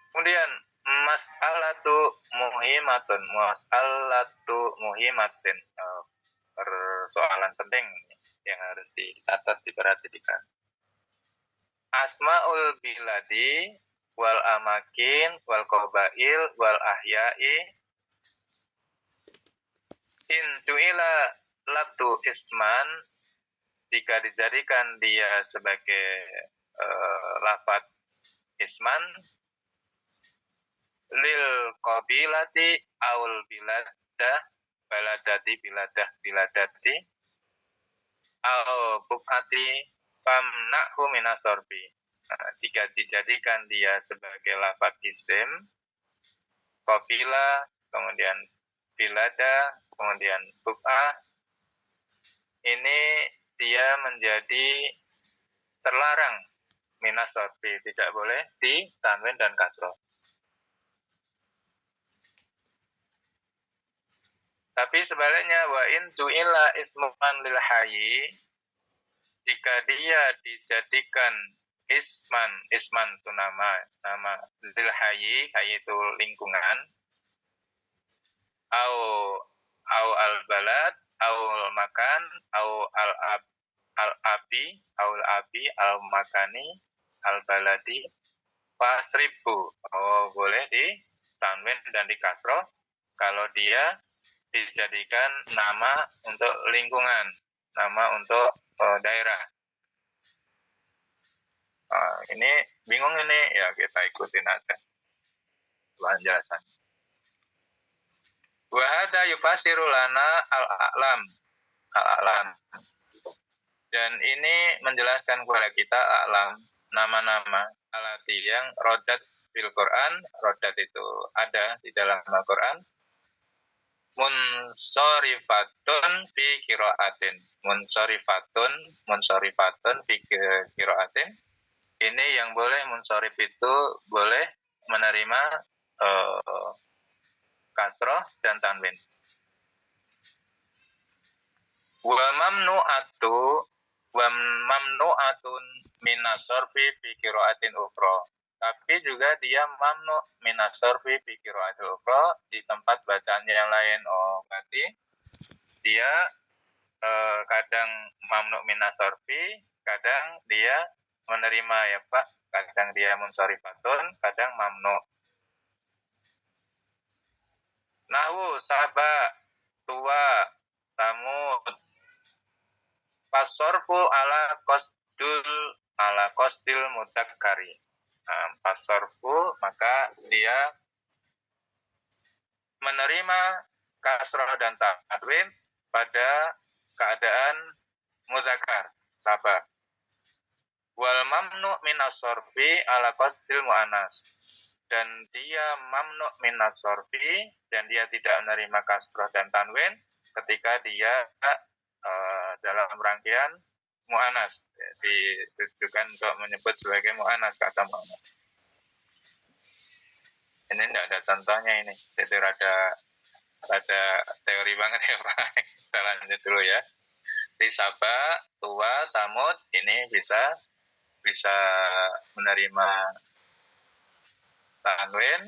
A: Kemudian mas'alatu muhimatin, persoalan penting yang harus dicatat, diperhatikan. Asmaul biladi wal amakin wal qabail wal ahya'i in ju'ila lafdu isman, jika dijadikan dia sebagai lafaz isman, lil qabilati aul biladati au bukati famna'hu minasorbi. Jika dijadikan dia sebagai lafaz isim, qabila, kemudian bilada, kemudian buk'ah, ini dia menjadi terlarang minasorbi, tidak boleh ditanwin dan kasroh. Tapi sebaliknya wa in ju'ila isman lil hayyi, jika dia dijadikan isman itu nama lil hayyi itu lingkungan, au al balad, au makan, au al abi al makani al baladi fasribu. Boleh ditanwin dan dikasroh kalau dia dijadikan nama untuk lingkungan, nama untuk daerah. Ini bingung ini, ya kita ikutin aja penjelasan. Wa hadza yufasiru lana al-a'lam. Dan ini menjelaskan kepada kita a'lam, nama-nama alati yang rodat fil Quran. Rodat itu ada di dalam Al-Quran. munsorifatun fi qiraatin. Munsorifatun fi qiraatin. Ini yang boleh munsorif itu boleh menerima kasroh dan tanwin. Wa mamnu'atun minasorfi fi qiraatin ukhra. Tapi juga dia mamnu minasorfi fi qiraatin ukhra di tempat bacaannya yang lain. Oh, berarti dia kadang mamnu minasorfi, kadang dia menerima ya Pak, kadang dia munsorifatun, kadang mamnu. Nahwu saba, tua, samud. Pasorfu ala kostil mudzakkari. Pasorfu maka dia menerima kasroh dan tanwin pada keadaan muzakkar, saba. Wal mamnu minas sorfi ala qasdil mu'anas. Dan dia mamnu minas sorfi dan dia tidak menerima kasroh dan tanwin ketika dia dalam rangkaian mu'anas, ditujukan untuk menyebut sebagai mu'anas, kata mu'anas. Ini tidak ada contohnya ini, jadi rada teori banget ya Pak. Kita lanjut dulu ya. Di saba, tua, samud ini bisa menerima tanwin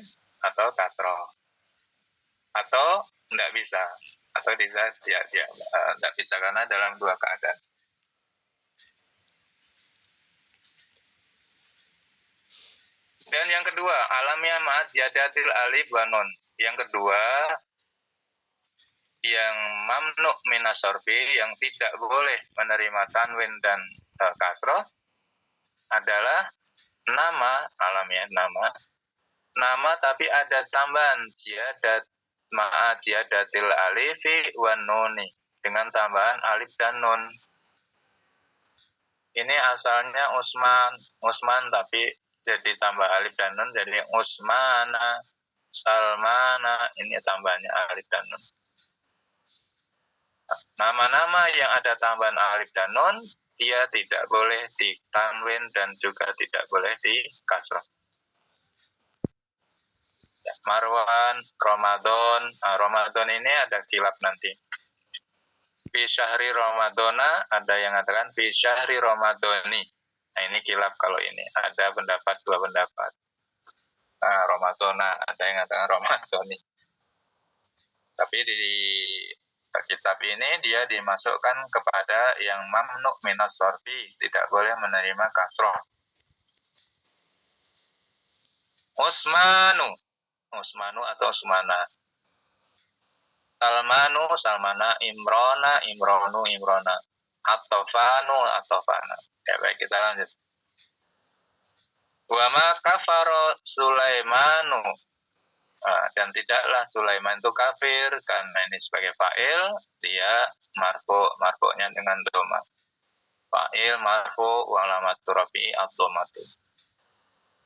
A: atau kasroh, atau tidak bisa, atau tidak bisa karena dalam dua keadaan. Dan yang kedua, alamiah ma'at ziyadatil alif wa nun. Yang kedua, yang mamnu minas sorfi, yang tidak boleh menerima tanwin dan kasroh adalah nama, alamiah nama tapi ada tambahan ma'at ziyadatil alifi wa nuni, dengan tambahan alif dan nun. Ini asalnya Usman tapi jadi tambah alif dan nun, jadi Usmana, Salmana, ini tambahannya alif dan nun. Nama-nama yang ada tambahan alif dan nun, dia tidak boleh ditanwin dan juga tidak boleh dikasroh. Marwan, Ramadan. Nah, Ramadan ini ada khilaf nanti. Fi syahri Ramadana, ada yang mengatakan fi syahri Ramadani. Nah, ini khilaf kalau ini. Ada dua pendapat. Nah, Ramadana, ada yang mengatakan Ramadani. Tapi di kitab ini dia dimasukkan kepada yang mamnu minas sorfi, tidak boleh menerima kasroh. Usmanu atau Usmana. Salmana, Imrona. Atofana. Ya baik, kita lanjut. Wa ma kafaro Sulaimanu. Dan tidaklah Sulaiman itu kafir, karena ini sebagai fa'il, dia marfu'nya dengan doma. Fa'il marfu' wa alamatu rafi'i ad-dhammatu.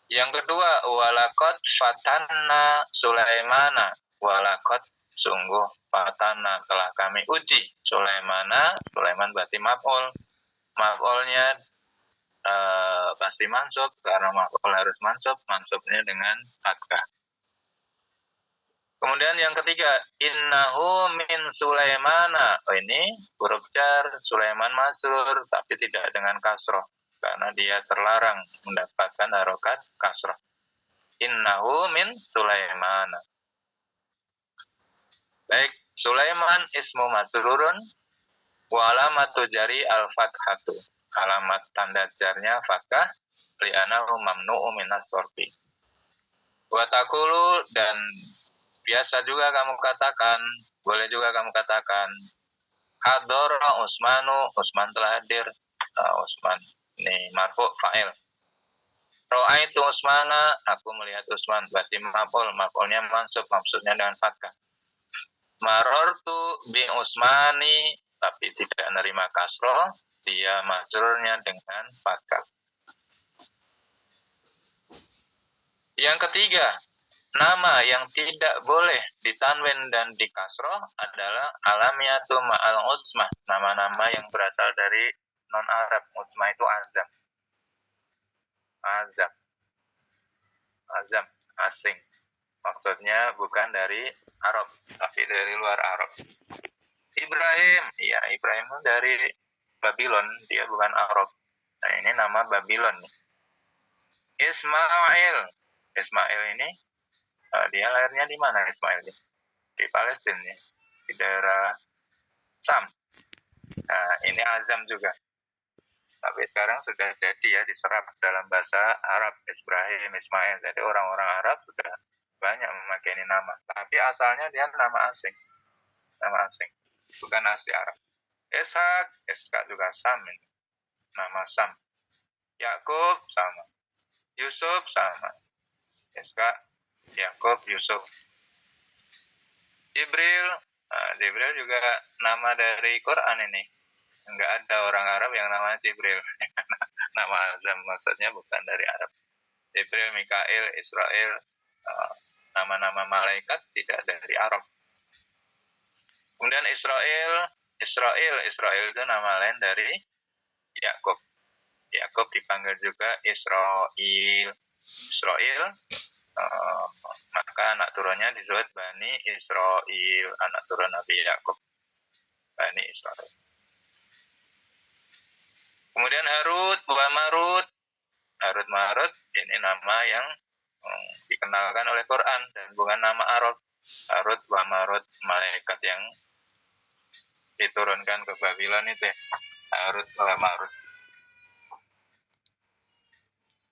A: Yang kedua, walaqad fatanna Sulaimana. Walaqad, sungguh, fatanna, telah kami uji Sulaiman berarti maf'ul. Maf'ulnya pasti mansub, karena maf'ul harus mansubnya dengan fathah. Kemudian yang ketiga, innahu min Sulaimana. Oh, ini huruf jar, Sulaiman masrur, tapi tidak dengan kasroh, karena dia terlarang mendapatkan harokat kasroh. Innahu min Sulaimana. Baik, Sulaiman ismu majrurun wa alamatu jari al-fathatu. Alamat tanda jarnya fathah, li'anahu mamnu'u minas sorfi. Wa taqulu, dan biasa juga kamu katakan, boleh juga kamu katakan, hadara Usmanu, Usman telah hadir. Usman, ini marfu' fa'il. Ra'aitu Usmana, aku melihat Usman, berarti maf'ulnya mansub, maksudnya dengan fathah. Marortu bi Usmani, tapi tidak menerima kasroh, dia majrurnya dengan fathah. Yang ketiga, nama yang tidak boleh ditanwin dan dikasroh adalah alamiyatu ma'al uzmah, nama-nama yang berasal dari non-Arab. Uzmah itu azam, azam, azam, asing. Maksudnya bukan dari Arab, tapi dari luar Arab. Ibrahim, ya Ibrahim dari Babylon, dia bukan Arab. Nah ini nama Babylon. Ismail, Ismail ini dia lahirnya di mana Ismail? Di Palestina, ya. Di daerah Sam. Nah ini azam juga. Tapi sekarang sudah jadi ya diserap dalam bahasa Arab Ibrahim, Ismail. Jadi orang-orang Arab sudah banyak memakai ini nama. Tapi asalnya dia nama asing. Nama asing. Bukan asli Arab. Ishak juga Sam ini. Nama Sam. Yakub sama. Yusuf sama. Ishak, Yakub, Yusuf. Jibril. Nah, Jibril juga nama dari Quran ini. Enggak ada orang Arab yang namanya Jibril. Nama azam maksudnya bukan dari Arab. Jibril, Mikail, Israel, nama-nama malaikat tidak dari Arab. Kemudian Israel itu nama lain dari Yakub. Yakub dipanggil juga Israel. Maka anak turunnya disebut Bani Israel, anak turun Nabi Yakub. Bani Israel. Kemudian Harut Marut ini nama yang dikenalkan oleh Quran dan bukan nama Arab. Harut Marut malaikat yang diturunkan ke Babylon itu ya. Harut Marut.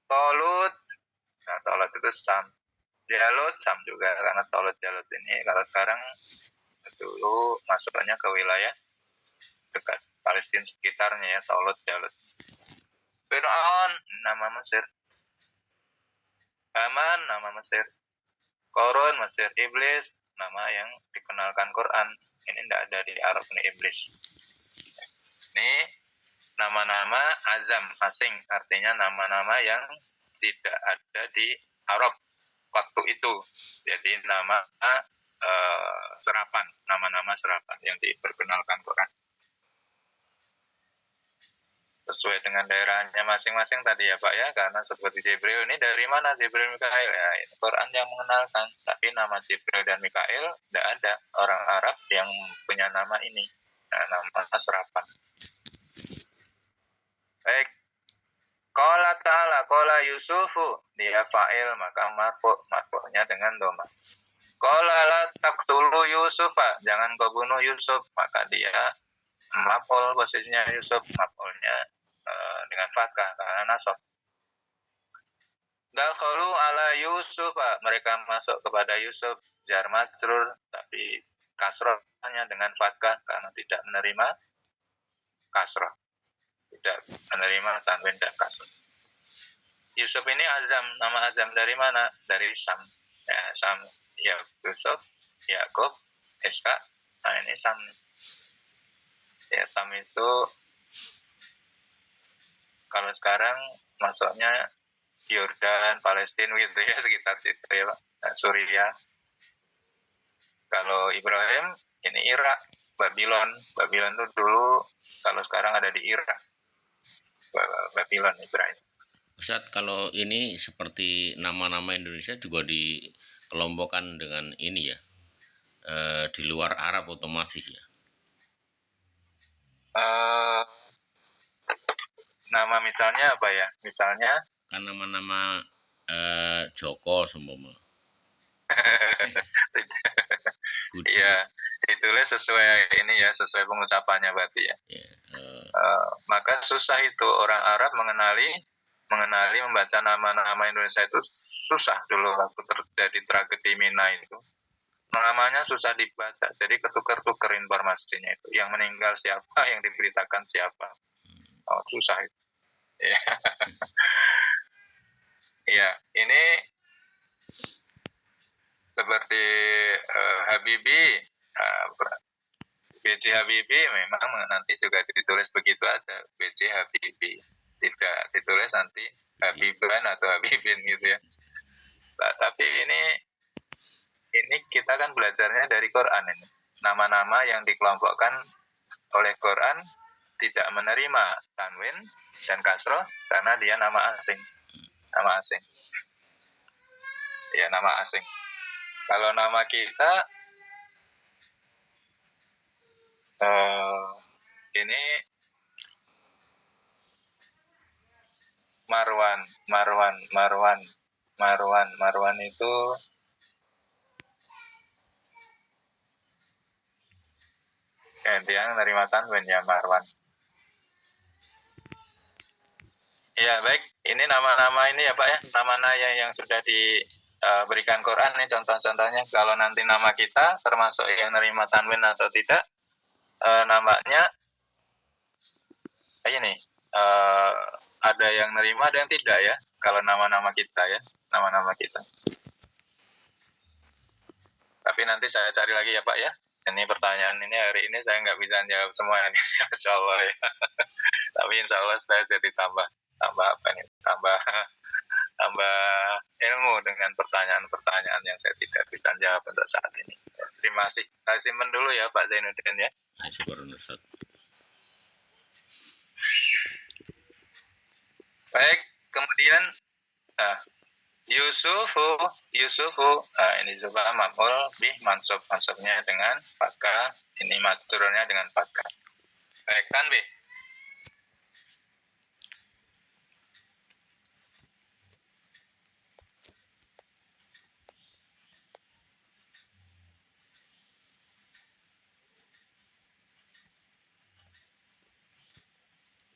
A: Tolut, nah Tolut itu Sam. Jalut Sam juga karena Tolut Jalut ini kalau sekarang dulu masuknya ke wilayah dekat Palestina sekitarnya ya, Tolut Jalut. Fir'aun nama Mesir. Haman nama Mesir. Korun Mesir. Iblis nama yang dikenalkan Quran. Ini tidak ada di Arab ini iblis. Ini nama-nama azam asing, artinya nama-nama yang tidak ada di Arab waktu itu. Jadi nama serapan, nama-nama serapan yang diperkenalkan Quran. Sesuai dengan daerahnya masing-masing tadi ya Pak ya, karena seperti Jibril ini dari mana Jibril Mikail ya, ini Quran yang mengenalkan, tapi nama Jibril dan Mikail tidak ada orang Arab yang punya nama ini, nama serapan. Baik, Qala ta'ala, Qala Yusufu, dia fa'il maka marfu'nya dengan doma. Qala la taqtulu Yusufa, jangan kau bunuh Yusuf, maka dia maf'ul posisinya Yusuf, maf'ulnya dengan fathah karena nasab. Dakhalu ala Yusufa, mereka masuk kepada Yusuf, jar majrur tapi kasrohnya dengan fathah karena tidak menerima kasroh. Tidak menerima tanwin dan kasroh. Yusuf ini azam, nama azam dari mana? Dari Sam. Ya, Sam, ya Yusuf, Yakub, Ishak. Nah ini Sam. Ya Sam itu kalau sekarang masuknya Yordan, Palestina gitu ya, sekitar situ ya Pak. Suriah. Kalau Ibrahim ini Irak, Babylon. Babylon itu dulu, kalau sekarang ada di Irak. Babylon Ibrahim.
C: Ustadz, kalau ini seperti nama-nama Indonesia juga dikelompokkan dengan ini ya, di luar Arab otomatis ya.
A: Nama misalnya apa ya? Misalnya
C: Kan nama-nama Joko seumpama.
A: Iya, ditulis sesuai ini ya, sesuai pengucapannya berarti ya. Maka susah itu orang Arab mengenali membaca nama-nama Indonesia itu susah dulu waktu terjadi tragedi Mina itu. Namanya susah dibaca, jadi ketukar-tukar informasinya itu. Yang meninggal siapa, yang diberitakan siapa. Oh, susah itu. Ya. Ya, ini seperti Habibie, B.J. Habibie memang nanti juga ditulis begitu ada B.J. Habibie, tidak ditulis nanti Habiban atau Habibin gitu ya. Nah, tapi ini ini kita kan belajarnya dari Quran ini. Nama-nama yang dikelompokkan oleh Quran tidak menerima tanwin dan kasroh karena dia nama asing. Nama asing. Ya, nama asing. Kalau nama kita ini Marwan itu dia menerima tanwin ya, Marwan. Ya, baik. Ini nama-nama ini ya Pak ya, nama-nama yang sudah diberikan Quran nih contoh-contohnya. Kalau nanti nama kita termasuk yang menerima tanwin atau tidak, namanya ini ada yang nerima ada yang tidak ya. Kalau nama-nama kita ya, nama-nama kita. Tapi nanti saya cari lagi ya Pak ya. Ini pertanyaan ini hari ini saya nggak bisa jawab semua ini, Insya Allah ya. Tapi Insya Allah saya jadi tambah apa nih? Tambah ilmu dengan pertanyaan-pertanyaan yang saya tidak bisa jawab untuk saat ini. Terima kasih. Saya simpan dulu ya Pak Zainuddin ya. Baik, kemudian Yusufu, ini juga maf'ul bih mansubnya dengan fathah, ini majrurnya dengan fathah. Baik, tanbih.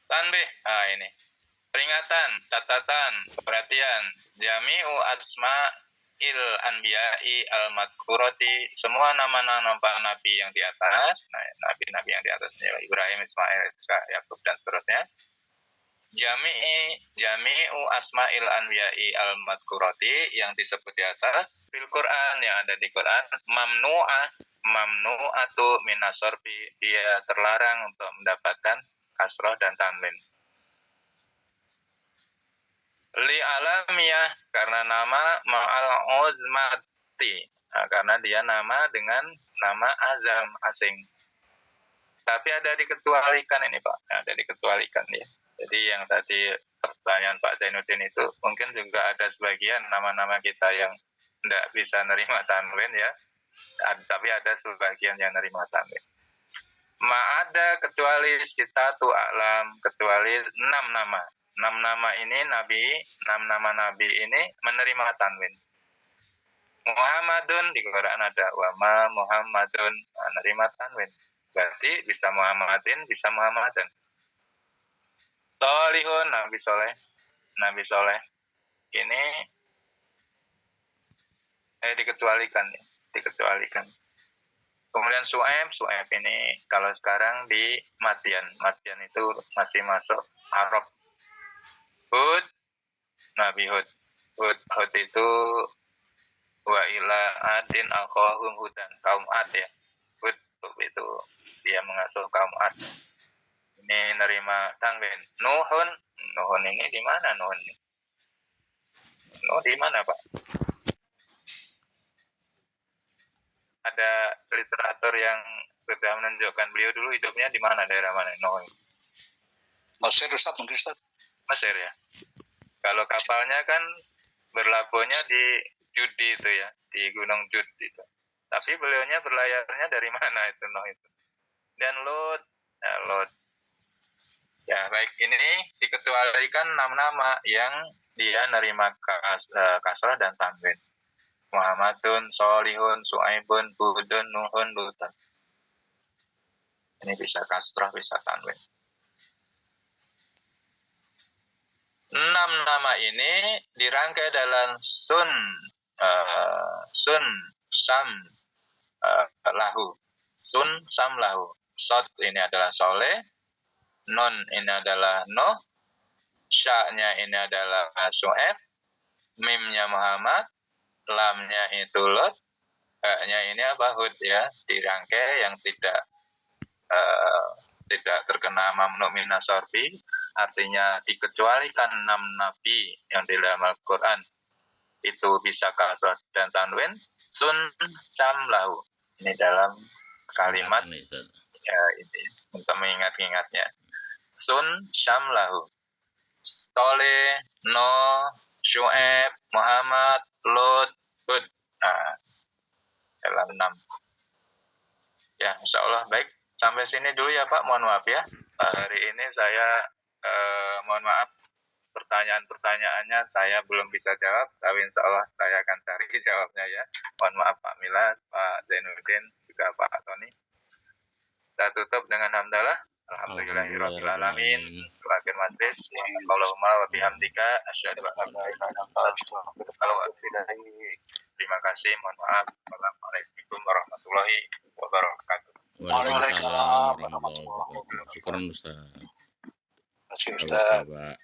A: Tanbih, ini peringatan, catatan, perhatian, jami'u asma'il anbiya'i al-madkurati, semua nama-nama nabi yang di atas, nabi-nabi yang di atas, Ibrahim, Ismail, Ishak, Yakub dan seterusnya. Jami'u asma'il anbiya'i al-madkurati yang disebut di atas fil Quran, yang ada di Quran, mamnu'atu minasorbi, dia terlarang untuk mendapatkan kasroh dan tanwin. Li alamiyah, karena nama ma'al uzmati, karena dia nama dengan nama azam asing. Tapi ada dikecualikan ini Pak, ada dikecualikan ya. Jadi yang tadi pertanyaan Pak Zainuddin itu mungkin juga ada sebagian nama-nama kita yang tidak bisa nerima tanwin ya, tapi ada sebagian yang nerima tanwin. Ma'ada kecuali sitatu a'lam, kecuali 6 nama. 6 nama ini nabi, 6 nama nabi ini menerima tanwin. Muhammadun di Quran ada wama Muhammadun, menerima tanwin. Berarti bisa Muhammadin, bisa Muhammadan. Solihun, Nabi Soleh. Ini dikecualikan ya, dikecualikan. Kemudian Su'aib ini kalau sekarang di Madian itu masih masuk Arab. Hud, Nabi Hud itu wa ila adin akhahum hudan, kaum Ad ya. Hud itu dia mengasuh kaum Ad. Ini nerima tanwin. Nuhun ini di mana Nuhun? Nuh di mana Pak? Ada literatur yang sudah menunjukkan beliau dulu hidupnya di mana, daerah mana Nuh?
D: Mesir Ustaz, mungkin Ustaz.
A: Mesir ya. Kalau kapalnya kan berlabuhnya di Judi itu ya, di Gunung Jud itu. Tapi beliaunya berlayarnya dari mana itu Nuh itu? Dan Lot. Ya baik, ini dikecualikan 6 nama yang dia nerima kasrah dan tanwin. Muhammadun, Solihun, Su'aibun, Hudun, Nuhun, Lutan. Ini bisa kasrah, bisa tanwin. 6 nama ini dirangkai dalam sun, sam, lahu. Sun, sam, lahu. Sod ini adalah soleh. Nun ini adalah Nuh. Sya-nya ini adalah Su'aib. Mim-nya Muhammad. Lamnya itu Lot. Nya ini apa? Hud ya. Dirangkai yang tidak terkena mamnu minasorbi, artinya dikecualikan 6 nabi yang di dalam Al-Quran itu bisa kasroh dan tanwin, sun samlahu. Ini dalam kalimat
C: Singkatan nih, Ustaz.
A: ya, ini untuk mengingat-ingatnya. Sun samlahu. Soleh, No, Syu'aib, Muhammad, Lut, Hud. Nah, dalam 6. Ya, insya Allah baik. Sampai sini dulu ya Pak, mohon maaf ya. Hari ini saya mohon maaf, pertanyaan-pertanyaannya saya belum bisa jawab, tapi insya Allah saya akan cari jawabnya ya. Mohon maaf Pak Milas, Pak Zainuddin, juga Pak Tony. Kita tutup dengan hamdalah. Alhamdulillahirrahmanirrahim. Akhir majlis. Allahumma wa bihamdika asyhadu an la ilaha illa anta astaghfiruka wa atubu ilaik. Terima kasih, mohon maaf. Wassalamualaikum warahmatullahi wabarakatuh.
C: Waalaikumsalam warahmatullahi wabarakatuh. Syukuran Ustaz.
D: Terima kasih Ustaz.
C: Bapak.